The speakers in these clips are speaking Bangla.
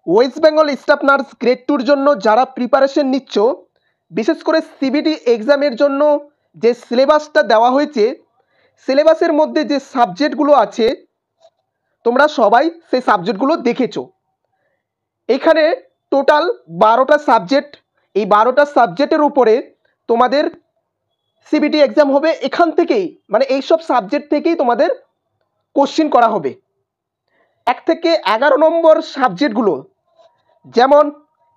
West Bengal staff nurse grade 2-র জন্য যারা প্রিপারেশন নিচ্ছ, বিশেষ করে সিবিটি এক্সামের জন্য যে সিলেবাসটা দেওয়া হয়েছে, সিলেবাসের মধ্যে যে সাবজেক্টগুলো আছে তোমরা সবাই সেই সাবজেক্টগুলো দেখেছো। এখানে টোটাল 12টা সাবজেক্ট, এই 12টা সাবজেক্টের উপরে তোমাদের সিবিটি এক্সাম হবে। এখান থেকেই মানে এইসব সাবজেক্ট থেকেই তোমাদের কোশ্চিন করা হবে। 1 থেকে 11 নম্বর সাবজেক্টগুলো যেমন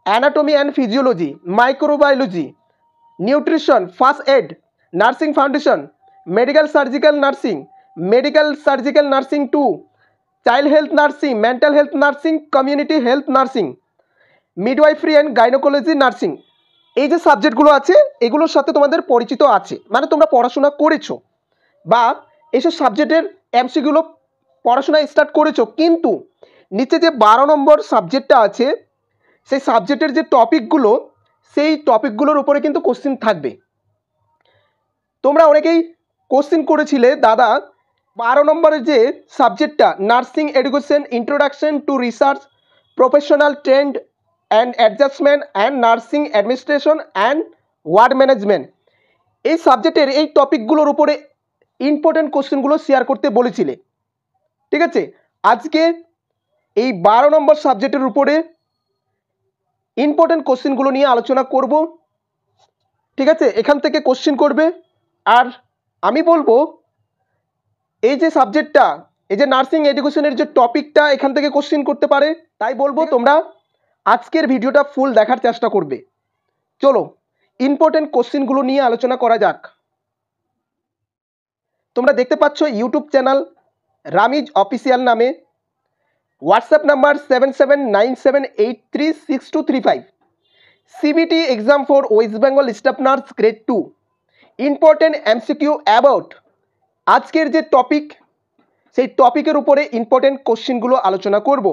anatomy and physiology, microbiology, nutrition, first aid, nursing foundation, medical surgical nursing 2, child health nursing, mental health nursing, community health nursing, midwifery and gynaecology nursing, এই যে সাবজেক্টগুলো আছে এগুলোর সাথে তোমাদের পরিচিত আছে, মানে তোমরা পড়াশোনা করেছো বা এইসব সাবজেক্টের এমসিকিউগুলো পড়াশোনা স্টার্ট করেছো। কিন্তু নিচে যে 12 নম্বর সাবজেক্টটা আছে সেই সাবজেক্টের যে টপিকগুলো, সেই টপিকগুলোর উপরে কিন্তু কোশ্চিন থাকবে। তোমরা অনেকেই কোশ্চিন করেছিলে দাদা 12 নম্বরের যে সাবজেক্টটা nursing education, introduction to research, professional trend and adjustment and nursing administration and ward management, এই সাবজেক্টের এই টপিকগুলোর উপরে ইম্পর্টেন্ট কোশ্চেনগুলো শেয়ার করতে বলেছিলে। ঠিক আছে, আজকে এই 12 নম্বর সাবজেক্টের উপরে ইম্পর্টেন্ট কোশ্চেনগুলো নিয়ে আলোচনা করব। ঠিক আছে, এখান থেকে কোশ্চেন করবে। আর আমি বলবো এই যে সাবজেক্টটা, এই যে নার্সিং এডুকেশনের যে টপিকটা, এখান থেকে কোশ্চেন করতে পারে। তাই বলবো তোমরা আজকের ভিডিওটা ফুল দেখার চেষ্টা করবে। চলো ইম্পর্টেন্ট কোশ্চেনগুলো নিয়ে আলোচনা করা যাক। তোমরা দেখতে পাচ্ছ ইউটিউব চ্যানেল রামিজ অফিসিয়াল নামে, WhatsApp number 7797836235, CBT exam for West Bengal staff nurse grade 2, important MCQ about. আজকের যে টপিক সেই টপিকের উপরে ইম্পর্টেন্ট কোশ্চেনগুলো আলোচনা করব।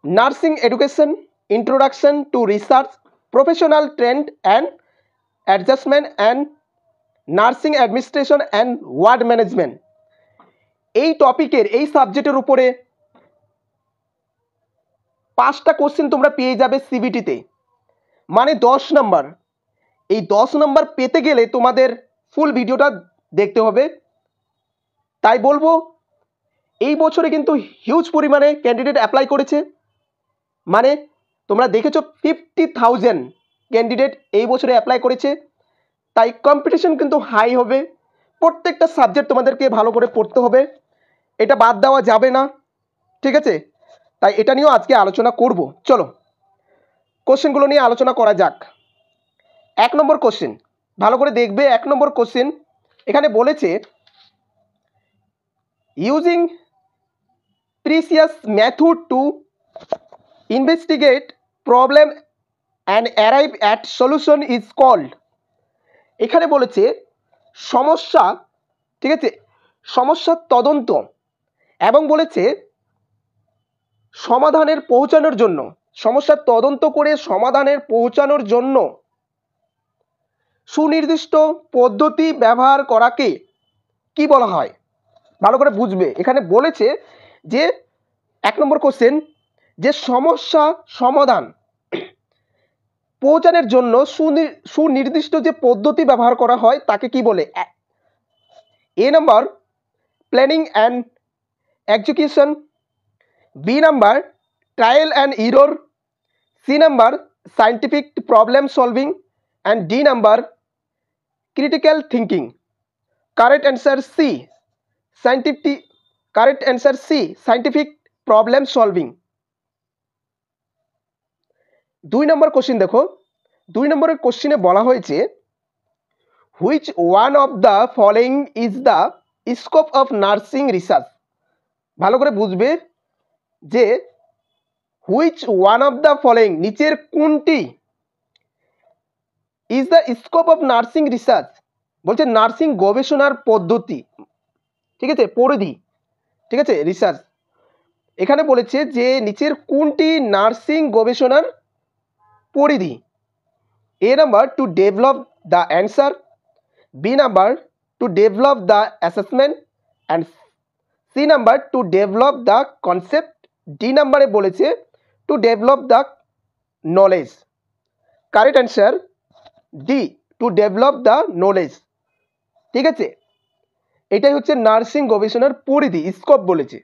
Nursing education, introduction to research, professional trend and adjustment and nursing administration and ward management, এই টপিকের এই সাবজেক্টের উপরে 5টা কোশ্চেন তোমরা পেয়ে যাবে সিবিটিতে, মানে 10 নাম্বার। এই 10 নাম্বার পেতে গেলে তোমাদের ফুল ভিডিওটা দেখতে হবে। তাই বলবো এই বছরে কিন্তু হিউজ পরিমাণে ক্যান্ডিডেট অ্যাপ্লাই করেছে, মানে তোমরা দেখেছো 50,000 ক্যান্ডিডেট এই বছরে অ্যাপ্লাই করেছে। তাই কম্পিটিশন কিন্তু হাই হবে। প্রত্যেকটা সাবজেক্ট তোমাদেরকে ভালো করে পড়তে হবে, এটা বাদ দেওয়া যাবে না। ঠিক আছে, তাই এটা নিয়েও আজকে আলোচনা করব। চলো কোশ্চেনগুলো নিয়ে আলোচনা করা যাক। 1 নম্বর কোশ্চেন ভালো করে দেখবে। 1 নম্বর কোশ্চেন এখানে বলেছে using precious method to investigate problem and arrive at solution is called. এখানে বলেছে সমস্যা, ঠিক আছে, সমস্যার তদন্ত এবং বলেছে সমাধানের পৌঁছানোর জন্য, সমস্যার তদন্ত করে সমাধানের পৌঁছানোর জন্য সুনির্দিষ্ট পদ্ধতি ব্যবহার করাকে কি বলা হয়? ভালো করে বুঝবে। এখানে বলেছে যে 1 নম্বর কোশ্চেন যে সমস্যা সমাধান পৌঁছানোর জন্য সুনির্দিষ্ট যে পদ্ধতি ব্যবহার করা হয় তাকে কি বলে? A number planning and execution, B number trial and error, C number scientific problem solving and D number critical thinking. Correct answer C scientific problem solving. 2 নম্বর কোশ্চেন দেখো। 2 নম্বরের কোশ্চেনে বলা হয়েছে which one of the following is the scope of nursing research. ভালো করে বুঝবে যে which one of the following নিচের কোনটি is the scope of nursing research, বলছে নার্সিং গবেষণার পদ্ধতি, ঠিক আছে, পরিধি, ঠিক আছে, রিসার্চ। এখানে বলেছে যে নিচের কোনটি নার্সিং গবেষণার পরিধি? A number to develop the answer, B number to develop the assessment and C number to develop the concept, D নাম্বারে বলেছে to develop the knowledge. Correct answer D, to develop the knowledge. ঠিক আছে, এটাই হচ্ছে নার্সিং গবেষণার পরিধি, স্কোপ বলেছে।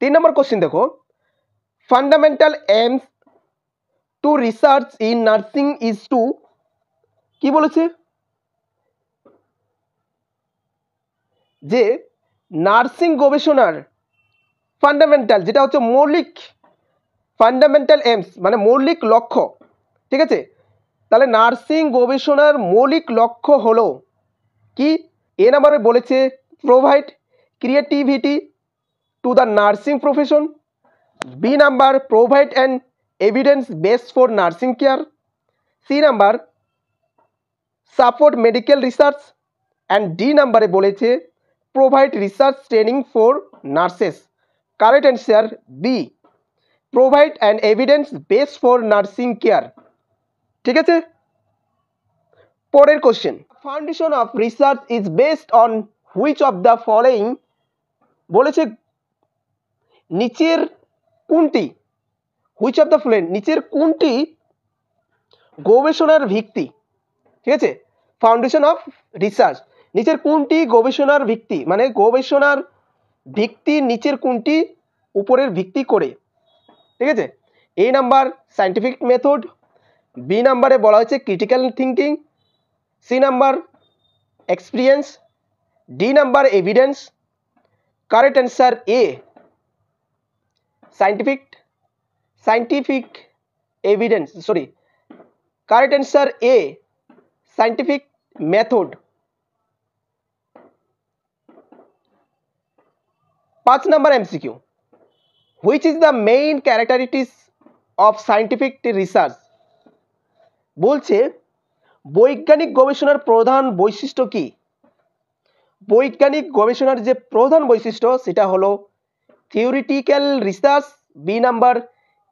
3 নম্বর কোশ্চেন দেখো, fundamental aims to research in nursing is to, কি বলেছে, যে নার্সিং গবেষণার ফান্ডামেন্টাল, যেটা হচ্ছে মৌলিক, ফান্ডামেন্টাল এইমস মানে মৌলিক লক্ষ্য। ঠিক আছে, তাহলে নার্সিং গবেষণার মৌলিক লক্ষ্য হলো কি? এ নাম্বারে বলেছে provide creativity to the nursing profession. B number provide an evidence base for nursing care. C number support medical research. And D নাম্বারে বলেছে provide research training for nurses. Correct answer B, provide an evidence base for nursing care. ঠিক আছে, পরের question, foundation of research is based on which of the following, বলেছে নিচের কোনটি, হুইচ অফ দ্য ফলোইং, নিচের কোনটি গবেষণার ভিত্তি। ঠিক আছে, ফাউন্ডেশন অফ রিসার্চ, নিচের কোনটি গবেষণার ভিত্তি, মানে গবেষণার ভিত্তি নিচের কোনটি উপরের ভিত্তি করে। ঠিক আছে, A number scientific method, B নাম্বারে বলা হয়েছে critical thinking, C number experience, D number evidence. Correct answer A, scientific evidence, sorry, correct answer A, scientific method. 5 number MCQ, which is the main characteristics of scientific research. বলছে বৈজ্ঞানিক গবেষণার প্রধান বৈশিষ্ট্য কি? বৈজ্ঞানিক গবেষণার যে প্রধান বৈশিষ্ট্য সেটা হলো theoretical research, B number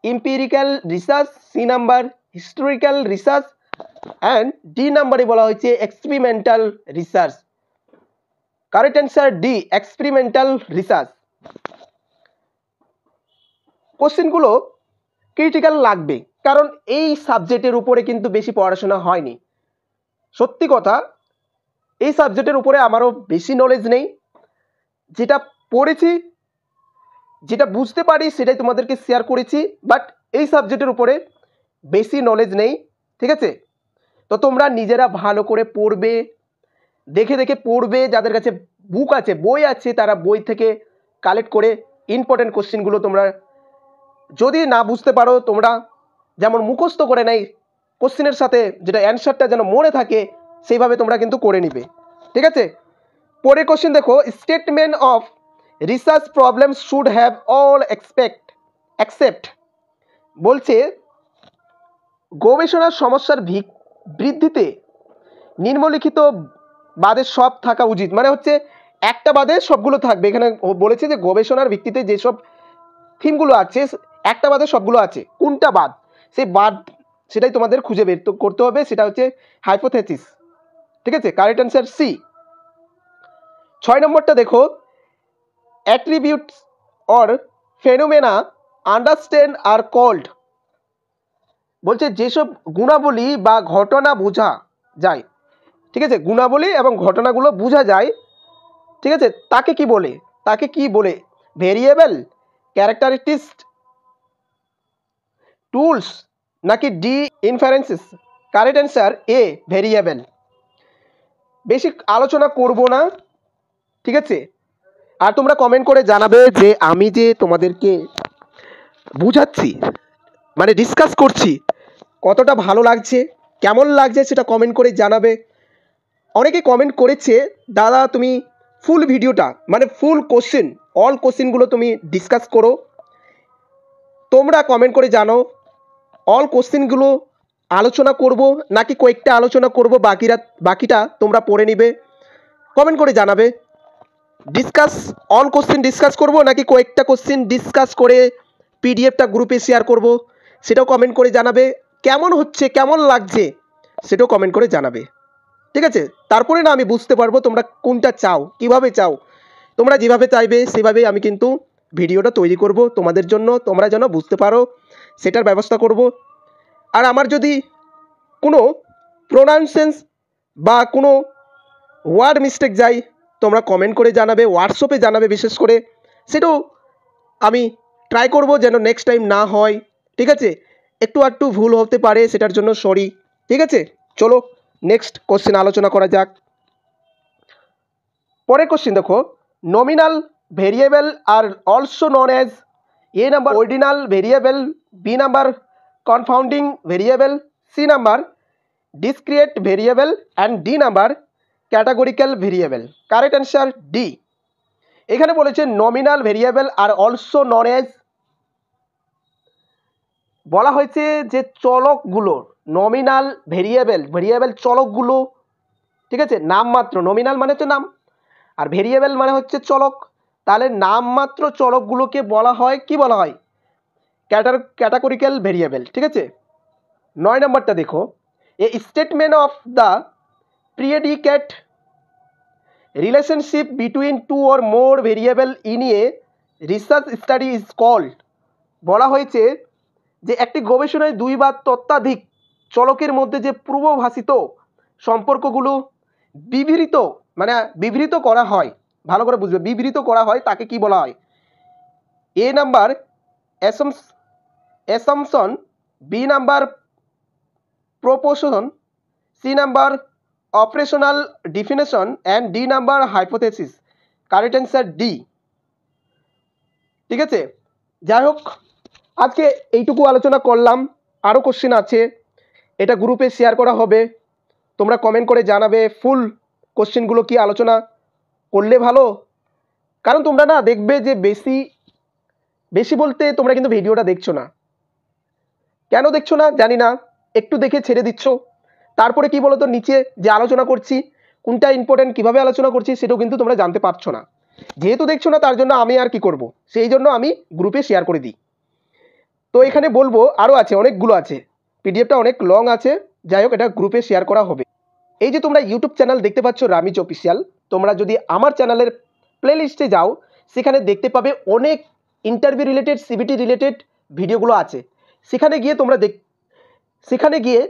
empirical research, C number historical research, and D নাম্বারে বলা হয়েছে experimental research. Correct answer D, experimental research. কোশ্চেনগুলো ক্রিটিক্যাল লাগবে, কারণ এই সাবজেক্টের উপরে কিন্তু বেশি পড়াশোনা হয়নি। সত্যি কথা, এই সাবজেক্টের উপরে আমারও বেশি নলেজ নেই। যেটা পড়েছি, যেটা বুঝতে পারি সেটাই তোমাদেরকে শেয়ার করেছি, বাট এই সাবজেক্টের উপরে বেশি নলেজ নেই। ঠিক আছে, তো তোমরা নিজেরা ভালো করে পড়বে, দেখে দেখে পড়বে, যাদের কাছে বুক আছে, বই আছে, তারা বই থেকে কালেক্ট করে ইম্পর্টেন্ট কোশ্চেনগুলো তোমরা যদি না বুঝতে পারো, তোমরা যেমন মুখস্থ করে নেই কোশ্চেনের সাথে, যেটা অ্যান্সারটা যেন মনে থাকে, সেইভাবে তোমরা কিন্তু করে নিবে। ঠিক আছে, পরের কোশ্চেন দেখো, statement of research problems should have all accept. বলছে গবেষণার সমস্যার বৃদ্ধিতে নিম্নলিখিত বাদে সব থাকা উচিত, মানে হচ্ছে একটা বাদে সবগুলো থাকবে। এখানে বলেছে যে গবেষণার ভিত্তিতে যেসব থিমগুলো আছে একটা বাদে সবগুলো আছে, কোনটা বাদ, সেই বাদ সেটাই তোমাদের খুঁজে বের করতে হবে, সেটা হচ্ছে হাইপোথেসিস। ঠিক আছে, কারেক্ট অ্যান্সার সি। 6 নম্বরটা দেখো, attributes or phenomena understand are called. বলছে যেসব গুণাবলী বা ঘটনা বোঝা যায়, ঠিক আছে, গুণাবলী এবং ঘটনাগুলো বোঝা যায়, ঠিক আছে, তাকে কি বলে? তাকে কি বলে? ভেরিয়েবল, ক্যারেক্টারিস্টিক্স, টুলস, নাকি ডি ইনফারেন্সেস? কারেক্ট অ্যান্সার এ, ভেরিয়েবল। বেশি আলোচনা করব না, ঠিক আছে। আর তোমরা কমেন্ট করে জানাবে যে আমি যে তোমাদেরকে বুঝাচ্ছি, মানে ডিসকাস করছি, কতটা ভালো লাগছে, কেমন লাগছে, সেটা কমেন্ট করে জানাবে। অনেকে কমেন্ট করেছে দাদা তুমি ফুল ভিডিওটা, মানে ফুল কোশ্চেন, অল কোশ্চেনগুলো তুমি ডিসকাস করো। তোমরা কমেন্ট করে জানো অল কোশ্চেনগুলো আলোচনা করব নাকি কয়েকটা আলোচনা করব, বাকিটা তোমরা পড়ে নিবে। কমেন্ট করে জানাবে অল কোশ্চেন ডিসকাস করব নাকি কয়েকটা কোশ্চেন ডিসকাস করে পিডিএফটা গ্রুপে শেয়ার করব, সেটাও কমেন্ট করে জানাবে। কেমন হচ্ছে, কেমন লাগছে, সেটাও কমেন্ট করে জানাবে। ঠিক আছে, তারপরে না আমি বুঝতে পারবো তোমরা কোনটা চাও, কিভাবে চাও। তোমরা যেভাবে চাইবে সেভাবেই আমি কিন্তু ভিডিওটা তৈরি করব তোমাদের জন্য, তোমরা যেন বুঝতে পারো সেটার ব্যবস্থা করব। আর আমার যদি কোনো প্রোনাউন্সিয়েশন বা কোনো ওয়ার্ড মিস্টেক যায় তোমরা কমেন্ট করে জানাবে, হোয়াটসঅ্যাপে জানাবে, বিশেষ করে সেটাও আমি ট্রাই করব যেন নেক্সট টাইম না হয়। ঠিক আছে, একটু ভুল হতে পারে, সেটার জন্য সরি। ঠিক আছে, চলো নেক্সট কোশ্চেন আলোচনা করা যাক। পরের কোশ্চেন দেখো, nominal variable are also known as A number ordinal variable, B number confounding variable, C number discrete variable and D number categorical variable. Correct answer D. এখানে বলেছে nominal variable are also known as, বলা হয়েছে যে চলকগুলো, নমিনাল ভেরিয়েবল চলকগুলো, ঠিক আছে, নামমাত্র, নমিনাল মানে হচ্ছে নাম আর ভেরিয়েবল মানে হচ্ছে চলক, তাহলে নামমাত্র চলকগুলোকে বলা হয় কি বলা হয়, ক্যাটাগরিক্যাল ভেরিয়েবল। ঠিক আছে, 9 নম্বরটা দেখো, a statement of the predicate relationship between two or more variable in a research study is called, বলা হয়েছে যে একটি গবেষণায় দুই বা ততোধিক চলকের মধ্যে যে পূর্বভাষিত সম্পর্কগুলো বিবৃত করা হয়, ভালো করে বুঝবে, বিবৃত করা হয় তাকে কি বলা হয়? A number assumption, B number proposition, C number operational definition and D number hypothesis. Correct answer D. ঠিক আছে, যাই হোক আজকে এইটুকু আলোচনা করলাম, আরও কোশ্চেন আছে, এটা গ্রুপে শেয়ার করা হবে, তোমরা কমেন্ট করে জানাবে ফুল কোশ্চেনগুলো কি আলোচনা করলে ভালো। কারণ তোমরা না দেখবে যে বেশি বলতে তোমরা কিন্তু ভিডিওটা দেখছো না, কেন দেখছো না জানি না, একটু দেখে ছেড়ে দিচ্ছ। তারপরে কি বলো তো, নিচে যে আলোচনা করছি কোনটা ইম্পর্টেন্ট, কিভাবে আলোচনা করছি সেটাও কিন্তু তোমরা জানতে পারছো না। যেহেতু দেখছো না তার জন্য আমি আর কি করব, সেই জন্য আমি গ্রুপে শেয়ার করে দিই। তো এখানে বলবো আরও আছে, অনেকগুলো আছে, পিডিএফটা অনেক লং আছে, যাই হোক এটা গ্রুপে শেয়ার করা হবে। এই যে তোমরা ইউটিউব চ্যানেল দেখতে পাচ্ছ রামিজ অফিসিয়াল, তোমরা যদি আমার চ্যানেলের প্লেলিস্টে যাও সেখানে দেখতে পাবে অনেক ইন্টারভিউ রিলেটেড, সিবিটি রিলেটেড ভিডিওগুলো আছে। সেখানে গিয়ে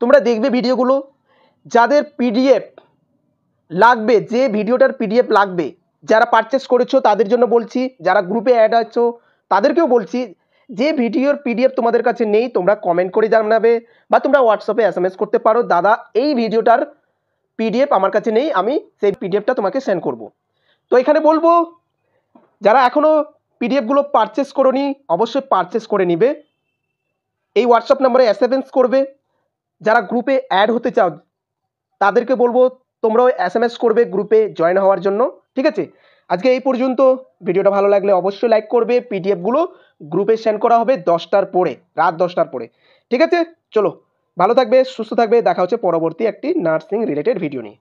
তোমরা দেখবে ভিডিওগুলো, যাদের পিডিএফ লাগবে, যে ভিডিওটার পিডিএফ লাগবে, যারা পারচেস করেছো তাদের জন্য বলছি, যারা গ্রুপে অ্যাড আছো তাদেরকেও বলছি, যে ভিডিওর পিডিএফ তোমাদের কাছে নেই তোমরা কমেন্ট করে জানাবে বা তোমরা হোয়াটসঅ্যাপে এসএমএস করতে পারো, দাদা এই ভিডিওটার পিডিএফ আমার কাছে নেই, আমি সেই পিডিএফটা তোমাকে সেন্ড করব। তো এখানে বলবো যারা এখনও পিডিএফগুলো পারচেস করোনি অবশ্যই পারচেস করে নিবে, এই হোয়াটসঅ্যাপ নাম্বারে এসএমএস করবে। যারা গ্রুপে অ্যাড হতে চাও তাদেরকে বলবো তোমরাও এসএমএস করবে গ্রুপে জয়েন হওয়ার জন্য। ঠিক আছে, আজকে এই পর্যন্ত। ভিডিওটা ভালো লাগলে অবশ্যই লাইক করবে। পিডিএফগুলো গ্রুপে সেন্ড করা হবে 10টার পরে, রাত 10টার পরে। ঠিক আছে, চলো ভালো থাকবে, সুস্থ থাকবে, দেখা হচ্ছে পরবর্তী একটি নার্সিং রিলেটেড ভিডিও নিয়ে।